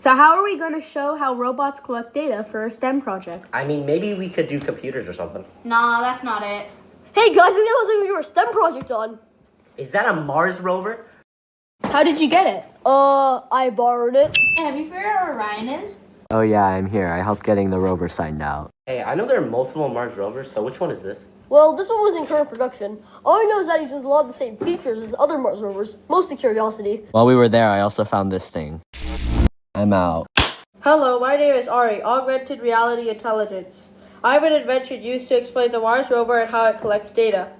So how are we going to show how robots collect data for a STEM project? I mean, maybe we could do computers or something. Nah, that's not it. Hey guys, I think that was like your STEM project on. Is that a Mars rover? How did you get it? I borrowed it. Hey, have you figured out where Ryan is? Oh yeah, I'm here. I helped getting the rover signed out. Hey, I know there are multiple Mars rovers, so which one is this? Well, this one was in current production. All I know is that it uses a lot of the same features as other Mars rovers, mostly Curiosity. While we were there, I also found this thing. I'm out. Hello, my name is Ari, Augmented Reality Intelligence. I have an invention used to explain the Mars rover and how it collects data.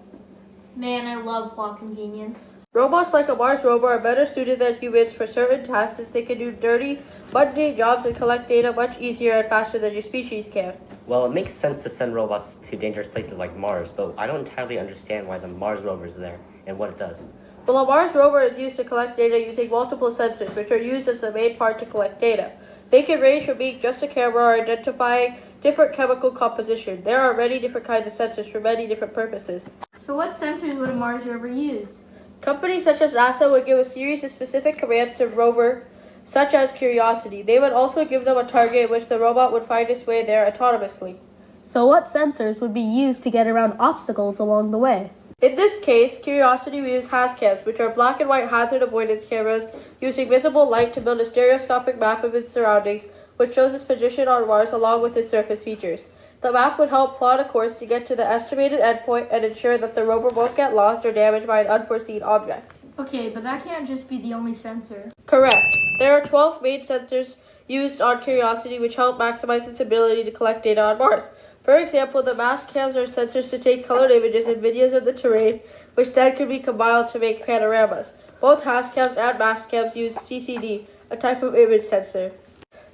Man, I love plot convenience. Robots like a Mars rover are better suited than humans for certain tasks as they can do dirty, mundane jobs and collect data much easier and faster than your species can. Well, it makes sense to send robots to dangerous places like Mars, but I don't entirely understand why the Mars rover is there and what it does. Well, a Mars rover is used to collect data using multiple sensors, which are used as the main part to collect data. They can range from being just a camera or identifying different chemical composition. There are many different kinds of sensors for many different purposes. So what sensors would a Mars rover use? Companies such as NASA would give a series of specific commands to rover, such as Curiosity. They would also give them a target in which the robot would find its way there autonomously. So what sensors would be used to get around obstacles along the way? In this case, Curiosity will use HazCams, which are black and white hazard avoidance cameras using visible light to build a stereoscopic map of its surroundings, which shows its position on Mars along with its surface features. The map would help plot a course to get to the estimated endpoint and ensure that the rover won't get lost or damaged by an unforeseen object. Okay, but that can't just be the only sensor. Correct. There are 12 main sensors used on Curiosity which help maximize its ability to collect data on Mars. For example, the mass cams are sensors to take colored images and videos of the terrain, which then can be compiled to make panoramas. Both HazCams and mass cams use CCD, a type of image sensor.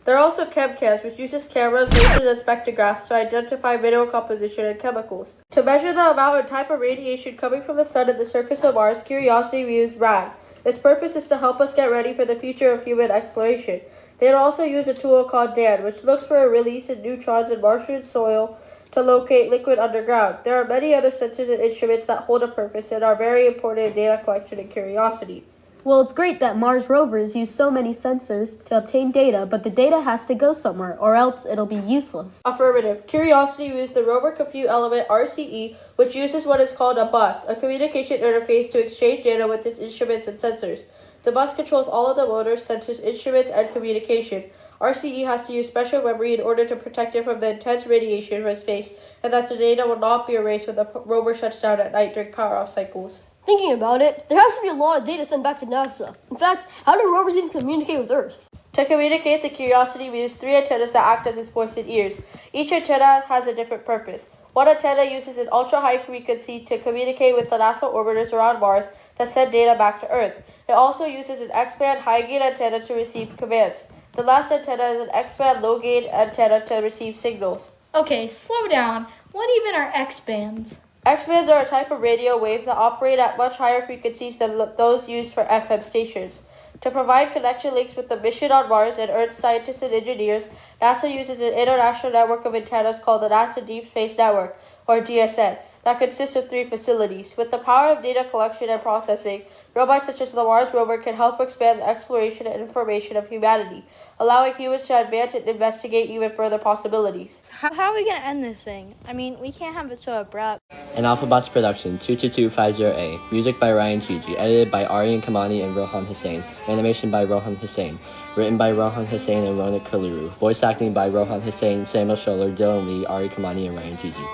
There are also ChemCams, which uses cameras, lasers, and spectrographs to identify mineral composition and chemicals. To measure the amount and type of radiation coming from the sun and the surface of Mars, Curiosity will use RAD. Its purpose is to help us get ready for the future of human exploration. They will also use a tool called DAN, which looks for a release in neutrons in Martian soil to locate liquid underground. There are many other sensors and instruments that hold a purpose and are very important in data collection and Curiosity. Well, it's great that Mars rovers use so many sensors to obtain data, but the data has to go somewhere, or else it'll be useless. Affirmative. Curiosity uses the Rover Compute Element RCE, which uses what is called a bus, a communication interface to exchange data with its instruments and sensors. The bus controls all of the motors, sensors, instruments, and communication. RCE has to use special memory in order to protect it from the intense radiation from space, and that the data will not be erased when the rover shuts down at night during power-off cycles. Thinking about it, there has to be a lot of data sent back to NASA. In fact, how do rovers even communicate with Earth? To communicate, the Curiosity will use 3 antennas that act as its voice and ears. Each antenna has a different purpose. One antenna uses an ultra-high frequency to communicate with the NASA orbiters around Mars that send data back to Earth. It also uses an X-band high-gain antenna to receive commands. The last antenna is an X-band low-gain antenna to receive signals. Okay, slow down. What even are X-bands? X-bands are a type of radio wave that operate at much higher frequencies than those used for FM stations. To provide connection links with the mission on Mars and Earth scientists and engineers, NASA uses an international network of antennas called the NASA Deep Space Network, or DSN, that consists of 3 facilities. With the power of data collection and processing, robots such as the Mars rover can help expand the exploration and information of humanity, allowing humans to advance and investigate even further possibilities. How are we going to end this thing? I mean, we can't have it so abrupt. An Alphabots production, 22250A. Music by Ryan Tiji. Edited by Aryan Kamani and Rohan Hussain. Animation by Rohan Hussain. Written by Rohan Hussain and Ronak Kaluru. Voice acting by Rohan Hussain, Samuel Scholler, Dylan Lee, Ari Kamani, and Ryan Tiji.